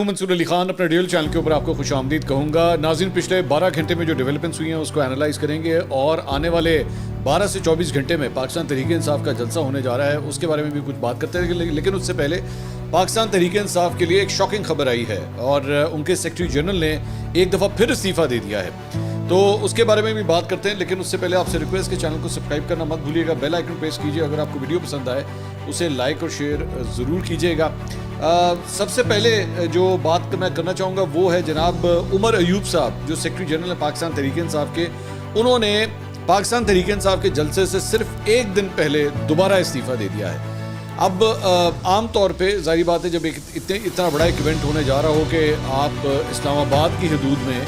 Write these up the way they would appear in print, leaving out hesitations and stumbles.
منصور علی خان اپنے deal channel کے اوپر آپ کو خوش آمدید کہوں گا. ناظرین, پچھلے 12 گھنٹے میں جو ڈیولپمنٹس ہوئی ہیں اس کو انالائز کریں گے اور آنے والے 12 سے 24 گھنٹے میں پاکستان تحریک انصاف کا جلسہ ہونے جا رہا ہے, اس کے بارے میں بھی کچھ بات کرتے ہیں. لیکن اس سے پہلے پاکستان تحریک انصاف کے لیے ایک شاکنگ خبر آئی ہے اور ان کے سیکرٹری جنرل نے ایک دفعہ پھر استعفیٰ دے دیا ہے, تو اس کے بارے میں بھی بات کرتے ہیں. لیکن اس سے پہلے آپ سے ریکویسٹ کہ چینل کو سبسکرائب کرنا مت بھولیے گا, بیل آئیکن پریس کیجیے. اگر آپ کو ویڈیو پسند آئے اسے لائک اور شیئر ضرور کیجیے گا. سب سے پہلے جو بات میں کرنا چاہوں گا وہ ہے جناب عمر ایوب صاحب, جو سیکرٹری جنرل ہے پاکستان تحریک انصاف کے. انہوں نے پاکستان تحریک انصاف کے جلسے سے صرف ایک دن پہلے دوبارہ استعفیٰ دے دیا ہے. اب عام طور پہ ظاہری بات ہے جب اتنا بڑا ایک ایونٹ ہونے جا رہا ہو کہ آپ اسلام آباد کی حدود میں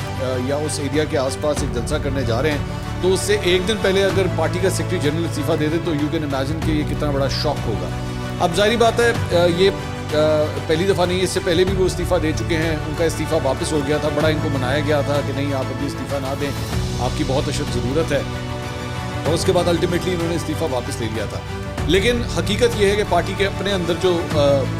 یا اس ایریا کے آس پاس ایک جلسہ کرنے جا رہے ہیں, تو اس سے ایک دن پہلے اگر پارٹی کا سیکرٹری جنرل استعفیٰ دے دے تو یو کین امیجن کہ یہ کتنا بڑا شاک ہوگا. اب ظاہری بات ہے یہ پہلی دفعہ نہیں, اس سے پہلے بھی وہ استعفیٰ دے چکے ہیں. ان کا استعفیٰ واپس ہو گیا تھا, بڑا ان کو منایا گیا تھا کہ نہیں آپ ابھی استعفیٰ نہ دیں, آپ کی بہت اشد ضرورت ہے, اور اس کے بعد الٹیمیٹلی انہوں نے استعفیٰ واپس لے لیا تھا. لیکن حقیقت یہ ہے کہ پارٹی کے اپنے اندر جو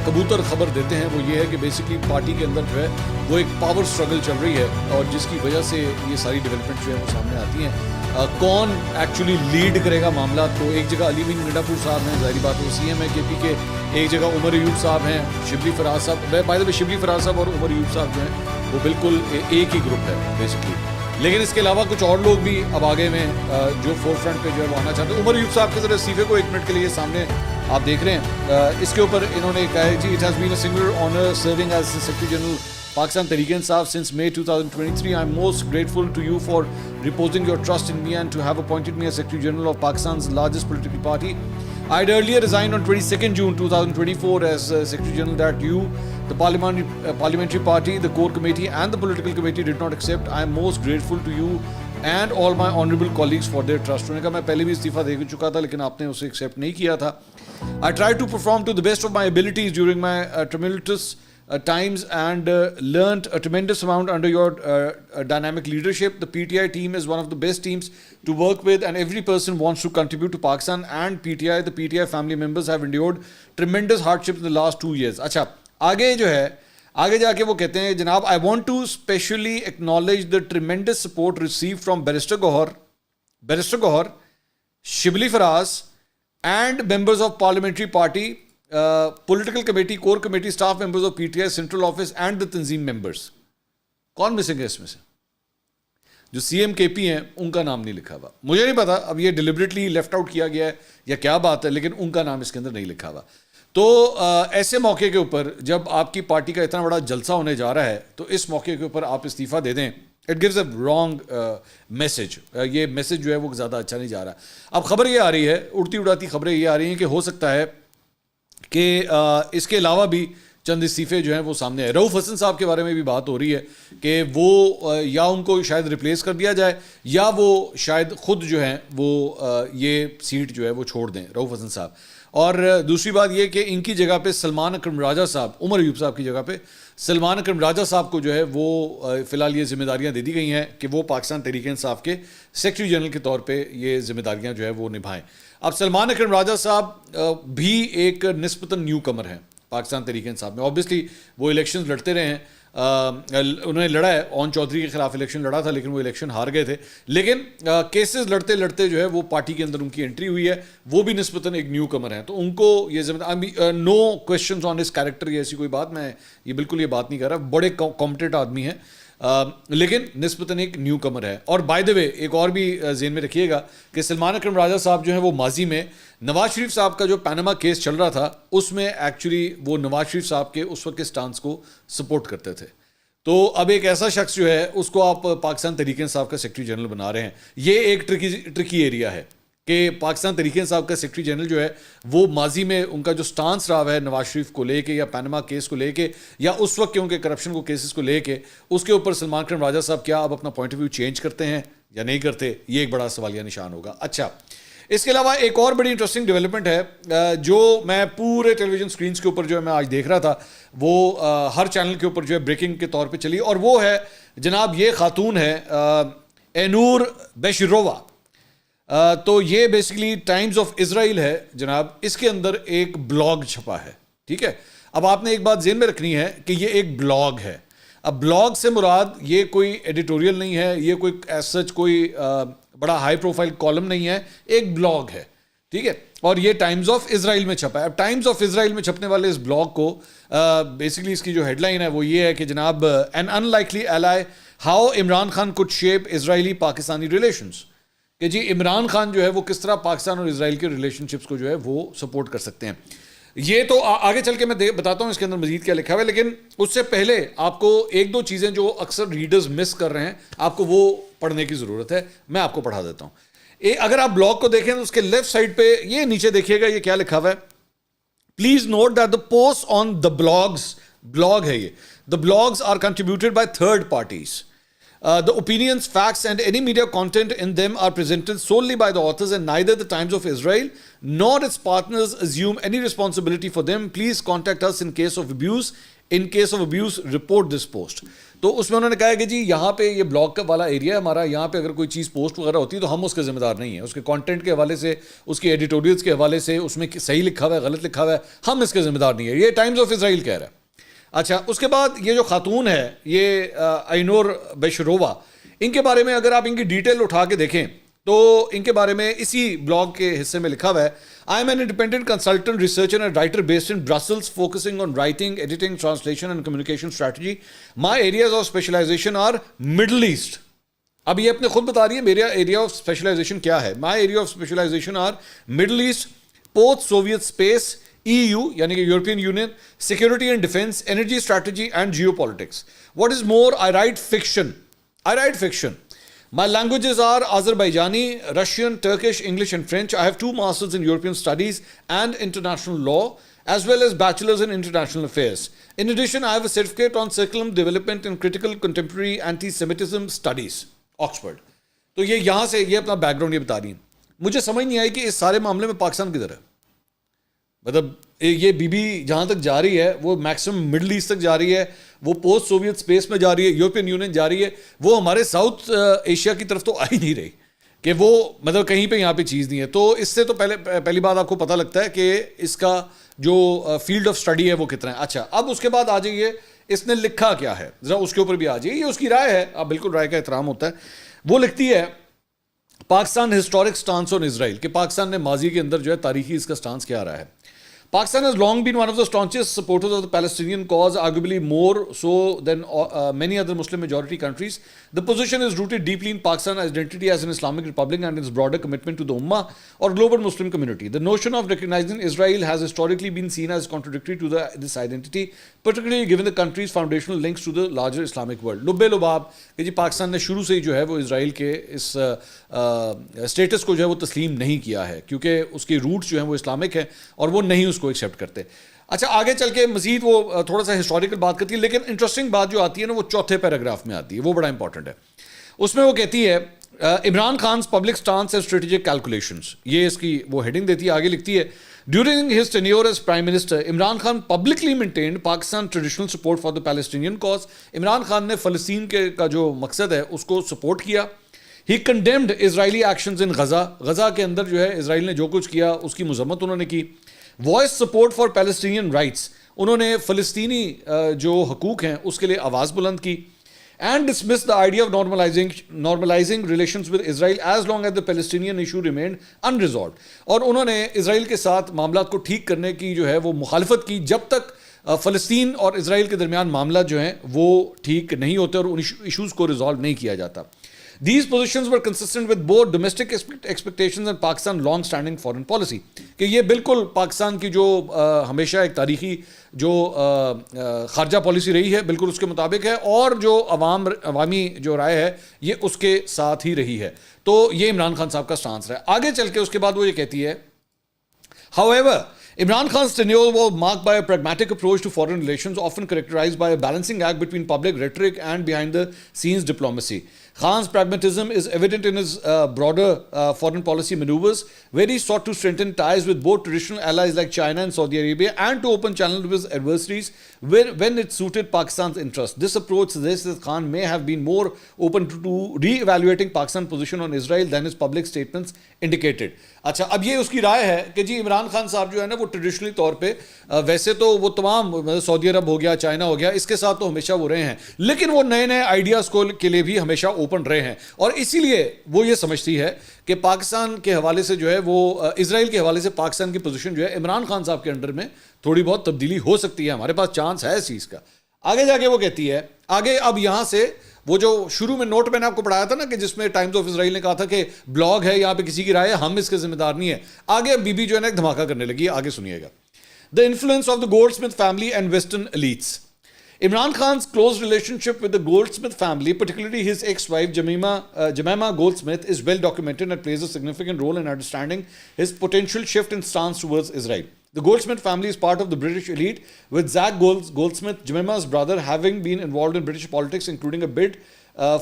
کبوتر خبر دیتے ہیں وہ یہ ہے کہ بیسکلی پارٹی کے اندر جو ہے وہ ایک پاور سٹرگل چل رہی ہے, اور جس کی وجہ سے یہ ساری ڈیولپمنٹ جو ہے وہ سامنے آتی ہیں. کون ایکچولی لیڈ کرے گا معاملات کو؟ ایک جگہ علی مین نڈا پور صاحب ہیں, ظاہری بات وہ سی ایم ہے کے پی کے, ایک جگہ عمر ایوب صاحب ہیں, شبلی فراز صاحب. بائی دا وے شبلی فراز صاحب اور عمر ایوب صاحب جو ہیں وہ بالکل ایک ہی گروپ ہے بیسکلی. لیکن اس کے علاوہ کچھ اور لوگ بھی اب آگے میں جو فور فرنٹ پہ جو ہے وہ آنا چاہتے ہیں. عمر ایوب صاحب کے ذرا استعفے کو ایک منٹ کے لیے سامنے آپ دیکھ رہے ہیں, اس کے اوپر انہوں نے کہا ہے جی it has been a singular honour serving as secretary general Pakistan Tehreek Insaf since May 2023. I am most grateful to you for reposing your trust in me and to have appointed me as Secretary General of Pakistan's largest political party. I had earlier resigned on 22nd June 2024 as Secretary General that you, the parliamentary party, the core committee and the political committee did not accept. I am most grateful to you and all my honorable colleagues for their trust. انہوں نے کہا میں پہلے بھی استعفیٰ دے چکا تھا لیکن آپ نے اسے ایکسیپٹ نہیں کیا تھا. I tried to perform to the best of my abilities during my tumultuous times and learnt a tremendous amount under your dynamic leadership. The PTI team is one of the best teams to work with and every person wants to contribute to Pakistan and PTI. The PTI family members have endured tremendous hardship in the last 2 years. اچھا آگے جو ہے آگے جا کے وہ کہتے ہیں جناب I want to specially acknowledge the tremendous support received from Barrister Gohar, Shibli Faraz and members of parliamentary party, political committee, core committee, staff members of PTI, central office and the Tanzeem members. کون missing ہے اس میں سے؟ جو C M کے پی ہیں ان کا نام نہیں لکھا ہوا. مجھے نہیں پتا اب یہ ڈیلیبریٹلی لیفٹ آؤٹ کیا گیا ہے یا کیا بات ہے, لیکن ان کا نام اس کے اندر نہیں لکھا ہوا. تو ایسے موقع کے اوپر جب آپ کی پارٹی کا اتنا بڑا جلسہ ہونے جا رہا ہے تو اس موقع کے اوپر آپ استعفیٰ دے دیں, it gives a wrong message. یہ میسج جو ہے وہ زیادہ اچھا نہیں جا رہا. اب خبر یہ آ رہی ہے, اڑتی اڑاتی خبریں یہ آ رہی ہیں کہ ہو سکتا ہے کہ اس کے علاوہ بھی چند استعفے جو ہیں وہ سامنے آئے. رؤوف حسن صاحب کے بارے میں بھی بات ہو رہی ہے کہ وہ یا ان کو شاید ریپلیس کر دیا جائے یا وہ شاید خود جو ہیں وہ یہ سیٹ جو ہے وہ چھوڑ دیں, رؤوف حسن صاحب. اور دوسری بات یہ کہ ان کی جگہ پہ سلمان اکرم راجہ صاحب, عمر ایوب صاحب کی جگہ پہ سلمان اکرم راجہ صاحب کو جو ہے وہ فی الحال یہ ذمہ داریاں دے دی گئی ہیں کہ وہ پاکستان تحریک انصاف کے سیکرٹری جنرل کے طور پہ یہ ذمہ داریاں جو ہے وہ نبھائیں. اب سلمان اکرم راجہ صاحب بھی ایک نسبتاً نیو کمر ہیں پاکستان تحریک انصاف میں. اوبیسلی وہ الیکشنز لڑتے رہے ہیں, انہوں نے لڑا ہے, اون چودھری کے خلاف الیکشن لڑا تھا لیکن وہ الیکشن ہار گئے تھے. لیکن کیسز لڑتے لڑتے جو ہے وہ پارٹی کے اندر ان کی انٹری ہوئی ہے, وہ بھی نسبتاً ایک نیو کمر ہیں. تو ان کو یہ ذمہ نو کویشچنز آن ہز کیریکٹر, یہ ایسی کوئی بات, میں یہ بالکل یہ بات نہیں کر رہا, بڑے کمپٹنٹ آدمی ہیں لیکن نسبتاً ایک نیو کمر ہے. اور بائی دا وے ایک اور بھی ذہن میں رکھیے گا کہ سلمان اکرم راجہ صاحب جو ہیں وہ ماضی میں نواز شریف صاحب کا جو پیناما کیس چل رہا تھا اس میں ایکچولی وہ نواز شریف صاحب کے اس وقت کے سٹانس کو سپورٹ کرتے تھے. تو اب ایک ایسا شخص جو ہے اس کو آپ پاکستان تحریک انصاف کا سیکرٹری جنرل بنا رہے ہیں. یہ ایک ٹرکی ایریا ہے کہ پاکستان تحریک انصاف کا سیکرٹری جنرل جو ہے وہ ماضی میں ان کا جو سٹانس رہا ہے نواز شریف کو لے کے یا پیناما کیس کو لے کے یا اس وقت کے ان کے کرپشن کو کیسز کو لے کے, اس کے اوپر سلمان اکرم راجہ صاحب کیا اب اپنا پوائنٹ آف ویو چینج کرتے ہیں یا نہیں کرتے, یہ ایک بڑا سوالیہ نشان ہوگا. اچھا اس کے علاوہ ایک اور بڑی انٹرسٹنگ ڈیولپمنٹ ہے جو میں پورے ٹیلی ویژن اسکرینس کے اوپر جو ہے میں آج دیکھ رہا تھا, وہ ہر چینل کے اوپر جو ہے بریکنگ کے طور پہ چلی, اور وہ ہے جناب یہ خاتون ہے اینور بیشرووا. تو یہ بیسکلی ٹائمز آف اسرائیل ہے جناب, اس کے اندر ایک بلاگ چھپا ہے, ٹھیک ہے. اب آپ نے ایک بات ذہن میں رکھنی ہے کہ یہ ایک بلاگ ہے. اب بلاگ سے مراد یہ کوئی ایڈیٹوریل نہیں ہے, یہ کوئی ایز سچ کوئی بڑا ہائی پروفائل کالم نہیں ہے, ایک بلاگ ہے, ٹھیک ہے. اور یہ ٹائمز آف اسرائیل میں چھپا ہے. اب ٹائمز آف اسرائیل میں چھپنے والے اس بلاگ کو بیسکلی اس کی جو ہیڈ لائن ہے وہ یہ ہے کہ جناب an unlikely ally how Imran Khan could shape Israeli Pakistani relations, کہ جی عمران خان جو ہے وہ کس طرح پاکستان اور اسرائیل کے ریلیشن شپس کو جو ہے وہ سپورٹ کر سکتے ہیں. یہ تو آگے چل کے میں بتاتا ہوں اس کے اندر مزید کیا لکھا ہوا ہے, لیکن اس سے پہلے آپ کو ایک دو چیزیں جو اکثر ریڈرز مس کر رہے ہیں آپ کو وہ پڑھنے کی ضرورت ہے. میں آپ کو پڑھا دیتا ہوں. اگر آپ بلاگ کو دیکھیں تو اس کے لیفٹ سائڈ پہ یہ نیچے دیکھیے گا, یہ کیا لکھا ہوا ہے. Please note that the post on the blog ہے یہ, the blogs are contributed by third parties. The opinions, facts, and any media content in them are presented solely by the authors, and neither the Times of Israel nor its partners assume any responsibility for them. Please contact us in case of abuse. In case of abuse, report this post. تو اس میں انہوں نے کہا کہ جی یہاں پہ یہ blog کا والا ایریا ہے ہمارا, یہاں پہ اگر کوئی چیز پوسٹ وغیرہ ہوتی ہے تو ہم اس کے ذمہ دار نہیں ہیں. اس کے کانٹینٹ کے حوالے سے, اس کے ایڈیٹوریلز کے حوالے سے, اس میں صحیح لکھا ہوا ہے غلط لکھا ہوا ہے, ہم اس کے ذمہ دار نہیں ہیں. یہ ٹائمز آف اسرائیل کہہ رہا ہے. اچھا, اس کے بعد یہ جو خاتون ہے یہ اینور بیشرووا, ان کے بارے میں اگر آپ ان کی ڈیٹیل اٹھا کے دیکھیں تو ان کے بارے میں اسی بلاگ کے حصے میں لکھا ہوا ہے. I am an independent consultant researcher and writer based in Brussels focusing on writing, editing, translation and communication strategy. My areas of specialisation are Middle East. اب یہ اپنے خود بتا رہی ہے میرا ایریا آف اسپیشلائزیشن کیا ہے. My area of specialisation are Middle East, post Soviet space, EU یعنی کہ European Union, security and defence, energy strategy and geopolitics. What is more, I write fiction. My languages are Azerbaijani, Russian, Turkish, English and French. I have 2 masters in European studies and international law, as well as bachelors in international affairs. In addition, I have a certificate on curriculum development and critical contemporary anti-Semitism studies, Oxford. تو یہ یہاں سے یہ اپنا back ground یہ بتا رہی ہیں. مجھے سمجھ نہیں آئی کہ اس سارے معاملے میں پاکستان کدھر ہے. مطلب یہ بی بی جہاں تک جا رہی ہے وہ میکسیمم مڈل ایسٹ تک جا رہی ہے, وہ پوسٹ سوویت اسپیس میں جا رہی ہے, یورپین یونین جا رہی ہے, وہ ہمارے ساؤتھ ایشیا کی طرف تو آ ہی نہیں رہی کہ وہ مطلب کہیں پہ یہاں پہ چیز نہیں ہے. تو اس سے تو پہلی بات آپ کو پتہ لگتا ہے کہ اس کا جو فیلڈ آف اسٹڈی ہے وہ کتنا ہے. اچھا, اب اس کے بعد آ جائیے اس نے لکھا کیا ہے, ذرا اس کے اوپر بھی آ جائیے. یہ اس کی رائے ہے, اب بالکل رائے کا احترام ہوتا ہے. وہ لکھتی ہے پاکستان ہسٹورک سٹانس آن اسرائیل, کہ پاکستان نے ماضی کے اندر جو ہے تاریخی اس کا سٹانس کیا رہا ہے. Pakistan has long been one of the staunchest supporters of the Palestinian cause, arguably more so than many other Muslim majority countries. The position is rooted deeply in Pakistan's identity as an Islamic republic and its broader commitment to the Ummah or global Muslim community. The notion of recognizing Israel has historically been seen as contradictory to this identity, particularly given the country's foundational links to the larger Islamic world. لبے لباب کہ جی پاکستان نے شروع سے ہی جو ہے وہ اسرائیل کے اس اسٹیٹس کو جو ہے وہ تسلیم نہیں کیا ہے, کیونکہ اس کے روٹس جو ہیں وہ اسلامک ہیں اور وہ نہیں اس کو ایکسیپٹ کرتے. اچھا, آگے چل کے مزید وہ تھوڑا سا ہسٹوریکل بات کرتی ہے, لیکن انٹرسٹنگ بات جو آتی ہے نا وہ چوتھے پیراگراف میں آتی ہے, وہ بڑا امپورٹنٹ ہے. اس میں وہ کہتی ہے Imran خان's public stance and strategic calculations, یہ اس کی وہ ہیڈنگ دیتی ہے. آگے لکھتی ہے During his tenure as Prime Minister, Imran Khan publicly maintained Pakistan's traditional support for the Palestinian cause. Imran Khan نے فلسطین کا جو مقصد ہے اس کو سپورٹ کیا. He condemned Israeli actions in Gaza. Gaza کے اندر جو ہے اسرائیل نے جو کچھ کیا اس کی مذمت انہوں نے کی. Voice support for Palestinian rights, انہوں نے فلسطینی جو حقوق ہیں اس کے لیے آواز بلند کی. And dismissed the idea of normalizing relations with Israel as long as the Palestinian issue remained unresolved. اور انہوں نے اسرائیل کے ساتھ معاملات کو ٹھیک کرنے کی جو ہے وہ مخالفت کی جب تک فلسطین اور اسرائیل کے درمیان معاملات جو ہیں وہ ٹھیک نہیں ہوتے اور ان ایشوز کو ریزالو نہیں کیا جاتا. These positions were consistent with both domestic expectations and Pakistan's long-standing foreign policy. کہ یہ بالکل پاکستان کی جو ہمیشہ ایک تاریخی جو خارجہ پالیسی رہی ہے بالکل اس کے مطابق ہے, اور جو عوامی جو رائے ہے یہ اس کے ساتھ ہی رہی ہے. تو یہ عمران خان صاحب کا سٹانس ہے. آگے چل کے اس کے بعد وہ یہ کہتی ہے however, Imran Khan's tenure was marked by a pragmatic approach to foreign relations, often characterized by a balancing act between public rhetoric and behind-the-scenes diplomacy. Khan's pragmatism is evident in his broader foreign policy maneuvers, where he sought to strengthen ties with both traditional allies like China and Saudi Arabia and to open channels with his adversaries when it suited Pakistan's interests. This approach suggests that Khan may have been more open to re-evaluating Pakistan's position on Israel than his public statements indicated. اچھا اب یہ اس کی رائے ہے کہ جی عمران خان صاحب جو ہے نا وہ ٹریڈیشنلی طور پہ ویسے تو وہ تمام سعودی عرب ہو گیا چائنا ہو گیا اس کے ساتھ تو ہمیشہ وہ رہے ہیں لیکن وہ نئے نئے آئیڈیاز کو کے لیے بھی ہمیشہ اوپن رہے ہیں اور اسی لیے وہ یہ سمجھتی ہے کہ پاکستان کے حوالے سے جو ہے وہ اسرائیل کے حوالے سے پاکستان کی پوزیشن جو ہے عمران خان صاحب کے انڈر میں تھوڑی بہت تبدیلی ہو سکتی ہے, ہمارے پاس چانس ہے اس چیز کا. آگے جا کے وہ کہتی ہے آگے اب یہاں سے وہ جو شروع میں نوٹ میں نے آپ کو پڑھایا تھا نا کہ جس میں ٹائمز آف اسرائیل نے کہا تھا کہ بلاگ ہے یہاں پہ کسی کی رائے ہے ہم اس کے ذمہ دار نہیں ہے, آگے بی بی جو ہے نا ایک دھماکہ کرنے لگی ہے, آگے سنیے گا. The influence of the Goldsmith family and Western elites. Imran Khan's close relationship with the Goldsmith family, particularly his ex-wife Jemima Goldsmith, is well documented and plays a significant role in understanding his potential shift in stance towards Israel. The Goldsmith family is part of the British elite, with Zach Goldsmith, Jemima's brother, having been involved in British politics, including a bid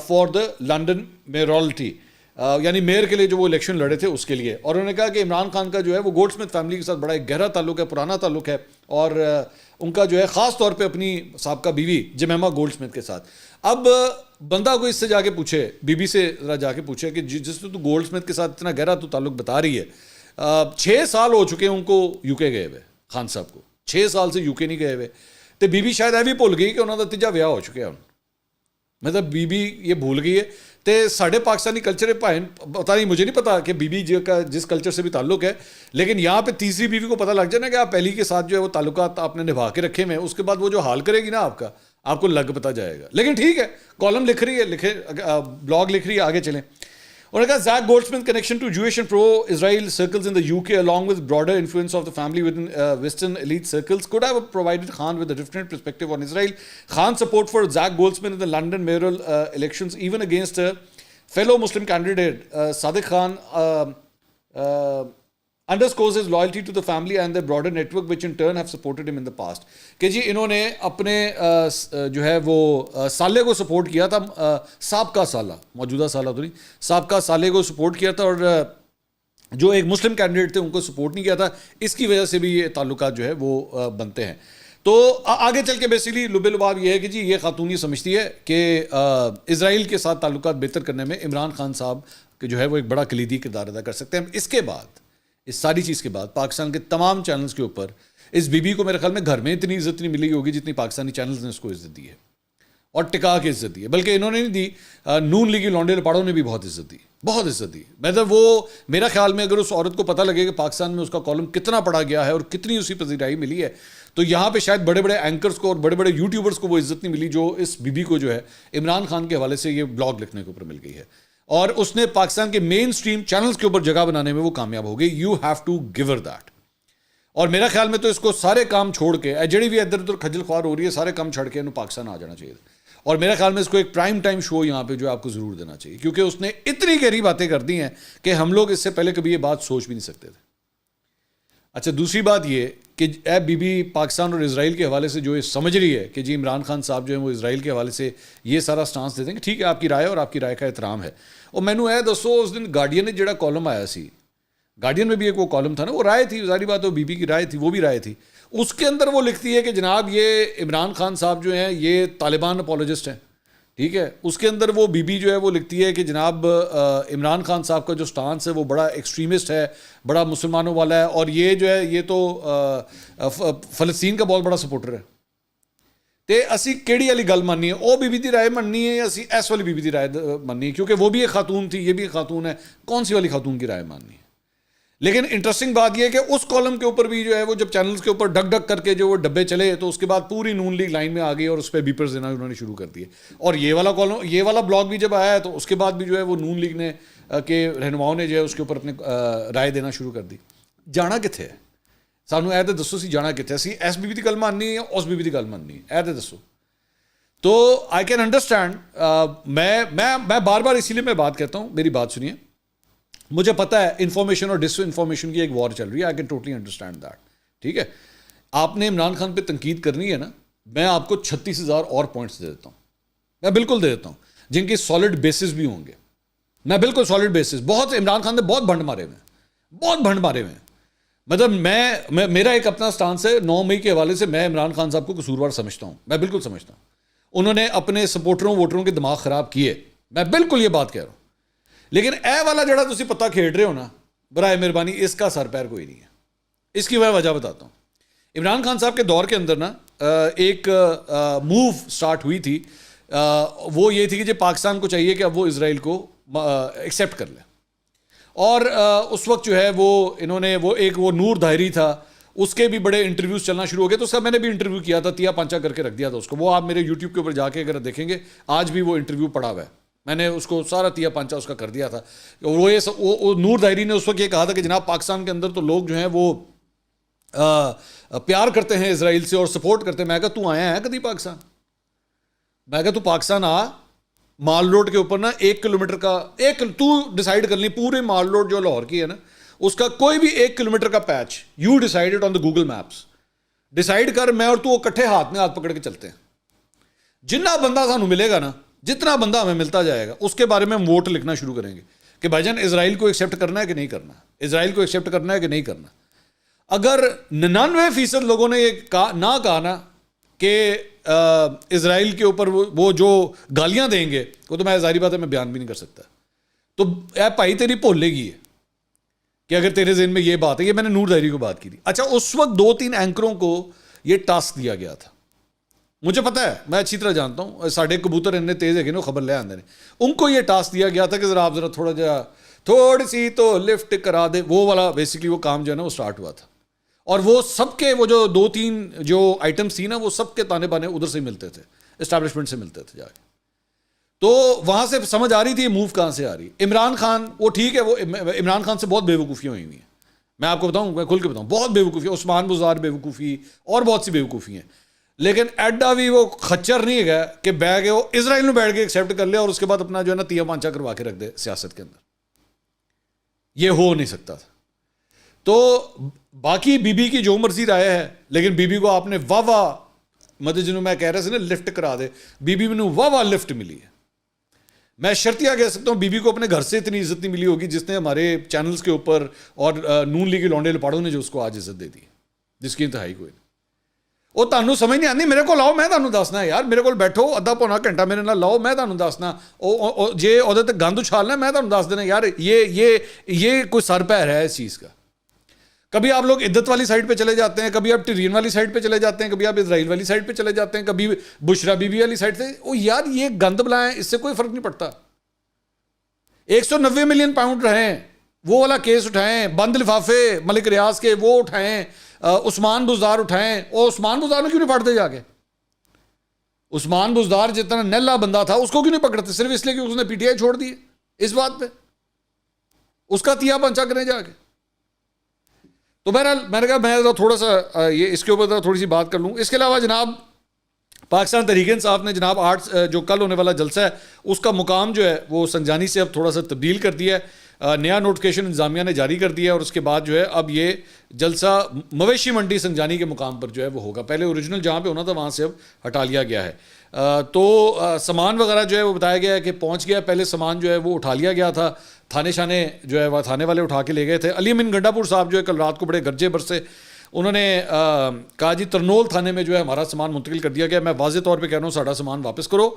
for the London mayoralty. یعنی mayor کے لیے جو وہ election لڑے تھے اس کے لیے, اور انہوں نے کہا کہ عمران خان کا جو ہے وہ گولڈ سمتھ فیملی کے ساتھ بڑا ایک گہرا تعلق ہے, پرانا تعلق ہے, اور ان کا جو ہے خاص طور پہ اپنی سابقہ بیوی جمیمہ گولڈ سمتھ کے ساتھ. اب بندہ کو اس سے جا کے پوچھے, بی بی سے ذرا جا کے پوچھے کہ جس نے تو گولڈ سمتھ کے ساتھ اتنا گہرا تو تعلق بتا رہی ہے, 6 سال ہو چکے ہیں ان کو یو کے گئے ہوئے, خان صاحب کو 6 سال سے یو کے نہیں گئے ہوئے, تو بی بی شاید یہ بھی بھول گئی کہ انہوں کا تیجا ویاہ ہو چکا ہے, مطلب بی بی یہ بھول گئی ہے. تو ساڑھے پاکستانی کلچر پتہ نہیں, مجھے نہیں پتا کہ بی بی کا جس کلچر سے بھی تعلق ہے, لیکن یہاں پہ تیسری بیوی کو پتہ لگ جائے نا کہ آپ پہلی کے ساتھ جو ہے وہ تعلقات آپ نے نبھا کے رکھے میں, اس کے بعد وہ جو حال کرے گی نا آپ کا, آپ کو لگ پتہ جائے گا. لیکن ٹھیک ہے, کالم لکھ رہی ہے, بلاگ لکھ رہی ہے, آگے چلیں. انہوں نے کہا Zach Goldsmith's connection to Jewish and pro-Israel circles in the UK, along with broader influence of the family within Western elite circles, could have provided Khan with a different perspective on Israel. Khan's support for Zach Goldsmith in the London mayoral elections, even against a fellow Muslim candidate, Sadiq Khan, underscores his loyalty to the family and the broader network, which in turn have supported him in the past. کہ جی انہوں نے اپنے جو ہے وہ سالے کو support کیا تھا, سابقہ سالہ, موجودہ سالہ تو نہیں, سابقہ سالے کو سپورٹ کیا تھا, اور جو ایک مسلم کینڈیڈیٹ تھے ان کو سپورٹ نہیں کیا تھا, اس کی وجہ سے بھی یہ تعلقات جو ہے وہ بنتے ہیں. تو آگے چل کے بیسیکلی لب لباب یہ ہے کہ جی یہ خاتون یہ سمجھتی ہے کہ اسرائیل کے ساتھ تعلقات بہتر کرنے میں عمران خان صاحب کہ جو ہے وہ ایک بڑا کلیدی کردار ادا کر سکتے ہیں. اس کے بعد, اس ساری چیز کے بعد, پاکستان کے تمام چینلز کے اوپر اس بی بی کو میرے خیال میں گھر میں اتنی عزت نہیں ملی ہوگی جتنی پاکستانی چینلز نے اس کو عزت دی ہے, اور ٹکا کے عزت دی ہے. بلکہ انہوں نے نہیں دی, نون لیگی لونڈے لپاڑوں نے بھی بہت عزت دی, بہت عزت دی. مطلب وہ میرا خیال میں اگر اس عورت کو پتہ لگے کہ پاکستان میں اس کا کالم کتنا پڑھا گیا ہے اور کتنی اسی پذیرائی ملی ہے, تو یہاں پہ شاید بڑے بڑے اینکرز کو اور بڑے بڑے یوٹیوبرز کو وہ عزت نہیں ملی جو اس بی بی کو جو ہے عمران خان کے حوالے سے یہ بلاگ لکھنے کے اوپر مل گئی ہے, اور اس نے پاکستان کے مین سٹریم چینلز کے اوپر جگہ بنانے میں وہ کامیاب ہو گئی. You have to give her that. اور میرا خیال میں تو اس کو سارے کام چھوڑ کے, جڑی بھی ادھر ادھر کھجل خوار ہو رہی ہے, سارے کام چھڑ کے انہوں پاکستان آ جانا چاہیے. اور میرا خیال میں اس کو ایک پرائم ٹائم شو یہاں پہ جو ہے آپ کو ضرور دینا چاہیے, کیونکہ اس نے اتنی گہری باتیں کر دی ہیں کہ ہم لوگ اس سے پہلے کبھی یہ بات سوچ بھی نہیں سکتے تھے. اچھا دوسری بات یہ کہ اے بی بی پاکستان اور اسرائیل کے حوالے سے جو یہ سمجھ رہی ہے کہ جی عمران خان صاحب جو ہیں وہ اسرائیل کے حوالے سے یہ سارا سٹانس دے دیں گے, ٹھیک ہے آپ کی رائے اور آپ کی رائے کا احترام ہے. اور مینو اے دسو اس دن گارڈین نے جڑا کالم آیا سی, گارڈین میں بھی ایک وہ کالم تھا نا, وہ رائے تھی, ظاہری بات وہ بی بی کی رائے تھی, وہ بھی رائے تھی. اس کے اندر وہ لکھتی ہے کہ جناب یہ عمران خان صاحب جو ہیں یہ طالبان اپولوجسٹ ہیں, ٹھیک ہے. اس کے اندر وہ بی بی جو ہے وہ لکھتی ہے کہ جناب عمران خان صاحب کا جو سٹانس ہے وہ بڑا ایکسٹریمسٹ ہے, بڑا مسلمانوں والا ہے, اور یہ جو ہے یہ تو فلسطین کا بہت بڑا سپورٹر ہے. تے اسی کیڑی والی گل ماننی ہے, او بی بی دی رائے مننی ہے یا اسی ایس والی بی بی دی رائے مننی ہے, کیونکہ وہ بھی ایک خاتون تھی, یہ بھی ایک خاتون ہے, کون سی والی خاتون کی رائے ماننی ہے. لیکن انٹرسٹنگ بات یہ ہے کہ اس کالم کے اوپر بھی جو ہے وہ جب چینلز کے اوپر ڈگ ڈگ کر کے جو وہ ڈبے چلے, تو اس کے بعد پوری نون لیگ لائن میں آ گئی اور اس پہ بیپرز دینا انہوں نے شروع کر دیے. اور یہ والا کالم, یہ والا بلاگ بھی جب آیا ہے تو اس کے بعد بھی جو ہے وہ نون لیگ نے کے رہنماؤں نے جو ہے اس کے اوپر اپنے رائے دینا شروع کر دی. جانا کتنے ہے سانو, اے تے دسو سی جانا کتنے, اسی ایس بی بی دی گل ماننی ہے یا اس بی بی دی گل ماننی ہے, اے تے دسو. تو آئی کین انڈرسٹینڈ, میں بار بار اسی لیے میں بات کہتا ہوں, میری بات سنیے, مجھے پتہ ہے انفارمیشن اور ڈس انفارمیشن کی ایک وار چل رہی ہے, I can totally understand that, ٹھیک ہے. آپ نے عمران خان پہ تنقید کرنی ہے نا, میں آپ کو 36,000 اور پوائنٹس دے دیتا ہوں, میں بالکل دے دیتا ہوں, جن کی سالڈ بیسز بھی ہوں گے, میں بالکل سالڈ بیسز. بہت عمران خان نے بہت بھنڈ مارے ہوئے ہیں, بہت بھنڈ مارے ہوئے ہیں. مطلب میرا ایک اپنا سٹانس ہے 9 مئی کے حوالے سے, میں عمران خان صاحب کو قصوروار سمجھتا ہوں, میں بالکل سمجھتا ہوں. انہوں نے اپنے سپورٹروں ووٹروں کے دماغ خراب کیے, میں بالکل یہ بات کہہ رہا ہوں. لیکن اے والا جڑا تسی پتہ کھیڈ رہے ہو نا, برائے مہربانی اس کا سر پیر کوئی نہیں ہے. اس کی میں وجہ بتاتا ہوں. عمران خان صاحب کے دور کے اندر نا ایک موو سٹارٹ ہوئی تھی, وہ یہ تھی کہ پاکستان کو چاہیے کہ اب وہ اسرائیل کو ایکسیپٹ کر لے. اور اس وقت جو ہے وہ انہوں نے وہ نور داہری تھا, اس کے بھی بڑے انٹرویوز چلنا شروع ہو گئے. تو اس کا میں نے بھی انٹرویو کیا تھا, تیا پانچا کر کے رکھ دیا تھا اس کو. وہ آپ میرے یوٹیوب کے اوپر جا کے اگر دیکھیں گے آج بھی وہ انٹرویو پڑا ہوا ہے, میں نے اس کو سارا تیا پانچا اس کا کر دیا تھا. وہ نور داہری نے اس وقت یہ کہا تھا کہ جناب پاکستان کے اندر تو لوگ جو ہیں وہ پیار کرتے ہیں اسرائیل سے اور سپورٹ کرتے ہیں. میں کہا تو آیا ہے کدی پاکستان؟ میں کہا تو پاکستان آ, مال روڈ کے اوپر نا 1 کلومیٹر کا تو ڈیسائیڈ کر لیں پورے مال روڈ جو لاہور کی ہے نا اس کا کوئی بھی 1 کلومیٹر کا patch you decided on the Google Maps, decide کر, میں اور تو اکٹھے ہاتھ میں ہاتھ پکڑ کے چلتے ہیں. جتنا بندہ سانو ملے گا نا, جتنا بندہ ہمیں ملتا جائے گا اس کے بارے میں ہم ووٹ لکھنا شروع کریں گے کہ بھائی جان اسرائیل کو ایکسیپٹ کرنا ہے کہ نہیں کرنا, اسرائیل کو ایکسیپٹ کرنا ہے کہ نہیں کرنا. اگر 99% لوگوں نے یہ نہ کہا نا کہ اسرائیل کے اوپر وہ جو گالیاں دیں گے وہ تو میں ظاہری بات ہے میں بیان بھی نہیں کر سکتا. تو اے بھائی تیری بھولے گی ہے کہ اگر تیرے ذہن میں یہ بات ہے, یہ میں نے نور داہری کو بات کی تھی. اچھا اس وقت 2-3 اینکروں کو یہ ٹاسک دیا گیا تھا, مجھے پتا ہے, میں اچھی طرح جانتا ہوں, ساڑھے کبوتر اتنے تیز ہے کہ نا خبر لے آندے نے, ان کو یہ ٹاسک دیا گیا تھا کہ ذرا آپ ذرا تھوڑی سی تو لفٹ کرا دے. وہ والا بیسکلی وہ کام جو ہے نا وہ سٹارٹ ہوا تھا. اور وہ سب کے وہ جو 2-3 جو آئٹمس تھی نا وہ سب کے تانے بانے ادھر سے ملتے تھے, اسٹیبلشمنٹ سے ملتے تھے جا کے. تو وہاں سے سمجھ آ رہی تھی یہ موو کہاں سے آ رہی. عمران خان وہ ٹھیک ہے, وہ عمران خان سے بہت بیوقوفیاں ہوئی ہیں, میں آپ کو بتاؤں, میں کھل کے بتاؤں, بہت بیوقوفی, عثمان بزدار بیوقوفی اور بہت سی بیوقوفی ہیں. لیکن ایڈا بھی وہ خچر نہیں ہے کہ بیٹھ کے وہ اسرائیل میں بیٹھ کے ایکسیپٹ کر لے اور اس کے بعد اپنا جو ہے نا تیا پانچا کروا کے رکھ دے سیاست کے اندر. یہ ہو نہیں سکتا تھا. تو باقی بی بی کی جو مرضی رائے ہے, لیکن بی بی کو آپ نے واہ واہ مطلب جنہوں میں کہہ رہا تھا نا لفٹ کرا دے, بی بی میں واہ واہ لفٹ ملی ہے. میں شرطیہ کہہ سکتا ہوں بی بی کو اپنے گھر سے اتنی عزت نہیں ملی ہوگی جس نے ہمارے چینلز کے اوپر اور نون لیگ لونڈے لپاڑوں نے جو اس کو آج عزت دے دی, جس کی انتہائی کوئی نہیں. وہ تمہیں سمجھ نہیں آتی, میرے کو لاؤ میں تمہیں دسنا یار, میرے کو بیٹھو ادھا پونا گھنٹہ میرے نال لاؤ میں تمہیں دسنا, جے وہ گند اچھالنا میں تمہیں دس دینا یار یہ کوئی سر پیر ہے اس چیز کا. کبھی آپ لوگ عدت والی سائڈ پہ چلے جاتے ہیں, کبھی آپ ٹرین والی سائڈ پہ چلے جاتے ہیں, کبھی آپ اسرائیل والی سائڈ پہ چلے جاتے ہیں, کبھی بشرا بی بی والی سائڈ سے. وہ یار یہ گند بلائیں, اس سے کوئی فرق نہیں پڑتا. 190 ملین پاؤنڈ رہیں, وہ والا کیس اٹھائیں, بند لفافے ملک ریاض کے وہ اٹھائیں, عثمان بزدار اٹھائیں. اور عثمان بزدار میں کیوں نہیں پڑھتے جا کے؟ عثمان بزدار جتنا نیلا بندہ تھا اس کو کیوں نہیں پکڑتے؟ صرف اس لیے کہ اس نے پی ٹی آئی چھوڑ دی اس بات پہ, اس کا تیا پنچا کریں جا کے. تو بہرحال میں نے کہا میں تھوڑا سا یہ اس کے اوپر تھوڑی سی بات کر لوں. اس کے علاوہ جناب پاکستان تحریک انصاف نے جناب 8 جو کل ہونے والا جلسہ ہے اس کا مقام جو ہے وہ سنجانی سے اب تھوڑا سا تبدیل کر دیا ہے. نیا نوٹیفیکیشن انتظامیہ نے جاری کر دیا ہے اور اس کے بعد جو ہے اب یہ جلسہ مویشی منڈی سنجانی کے مقام پر جو ہے وہ ہوگا. پہلے اوریجنل جہاں پہ ہونا تھا وہاں سے اب ہٹا لیا گیا ہے. تو سامان وغیرہ جو ہے وہ بتایا گیا ہے کہ پہنچ گیا. پہلے سامان جو ہے وہ اٹھا لیا گیا تھا, تھانے شانے جو ہے وہ تھانے والے اٹھا کے لے گئے تھے. علی امین گنڈا پور صاحب جو ہے کل رات کو بڑے گرجے برسے, انہوں نے کہا جی ترنول تھانے میں جو ہے ہمارا سامان منتقل کر دیا گیا. میں واضح طور پہ کہہ رہا ہوں ساڑھا سامان واپس کرو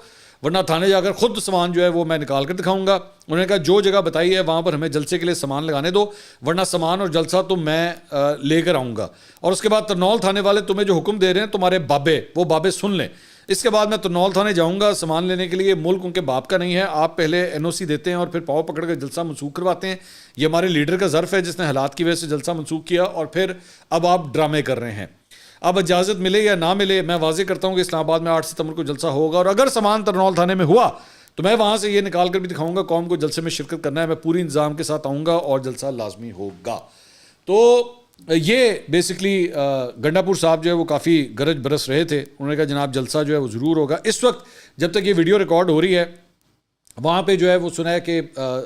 ورنہ تھانے جا کر خود سامان جو ہے وہ میں نکال کر دکھاؤں گا. انہوں نے کہا جو جگہ بتائی ہے وہاں پر ہمیں جلسے کے لیے سامان لگانے دو ورنہ سامان اور جلسہ تو میں لے کر آؤں گا. اور اس کے بعد ترنول تھانے والے تمہیں جو حکم دے رہے ہیں تمہارے بابے, وہ بابے سن لیں. اس کے بعد میں ترنول تھانے جاؤں گا سامان لینے کے لیے. ملک ان کے باپ کا نہیں ہے, آپ پہلے این او سی دیتے ہیں اور پھر پاؤ پکڑ کر جلسہ منسوخ کرواتے ہیں. یہ ہمارے لیڈر کا ظرف ہے جس نے حالات کی وجہ سے جلسہ منسوخ کیا اور پھر اب آپ ڈرامے کر رہے ہیں. اب اجازت ملے یا نہ ملے, میں واضح کرتا ہوں کہ اسلام آباد میں 8 ستمبر کو جلسہ ہوگا اور اگر سامان ترنول تھانے میں ہوا تو میں وہاں سے یہ نکال کر بھی دکھاؤں گا. قوم کو جلسے میں شرکت کرنا ہے, میں پوری انتظام کے ساتھ آؤں گا اور جلسہ لازمی ہوگا. تو یہ بیسکلی گنڈا پور صاحب جو ہے وہ کافی گرج برس رہے تھے. انہوں نے کہا جناب جلسہ جو ہے وہ ضرور ہوگا. اس وقت جب تک یہ ویڈیو ریکارڈ ہو رہی ہے وہاں پہ جو ہے وہ سنا ہے کہ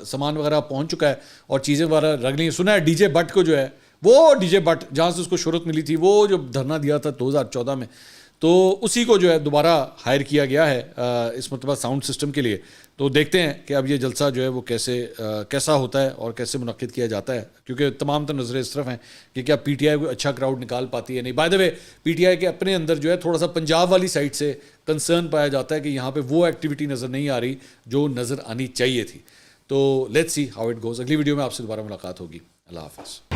سامان وغیرہ پہنچ چکا ہے اور چیزیں وغیرہ رکھ لی. سنا ہے ڈی جے بٹ کو جو ہے وہ ڈی جے بٹ جہاں سے اس کو شہرت ملی تھی وہ جو دھرنا دیا تھا 2014 میں, تو اسی کو جو ہے دوبارہ ہائر کیا گیا ہے اس مرتبہ ساؤنڈ سسٹم کے لیے. تو دیکھتے ہیں کہ اب یہ جلسہ جو ہے وہ کیسا ہوتا ہے اور کیسے منعقد کیا جاتا ہے, کیونکہ تمام تر نظریں اس طرف ہیں کہ کیا پی ٹی آئی کوئی اچھا کراؤڈ نکال پاتی ہے نہیں. By the way P T I کے اپنے اندر جو ہے تھوڑا سا پنجاب والی سائڈ سے کنسرن پایا جاتا ہے کہ یہاں پہ وہ ایکٹیویٹی نظر نہیں آ رہی جو نظر آنی چاہیے تھی. تو let's see how it goes. اگلی ویڈیو میں آپ سے دوبارہ ملاقات ہوگی. اللہ حافظ.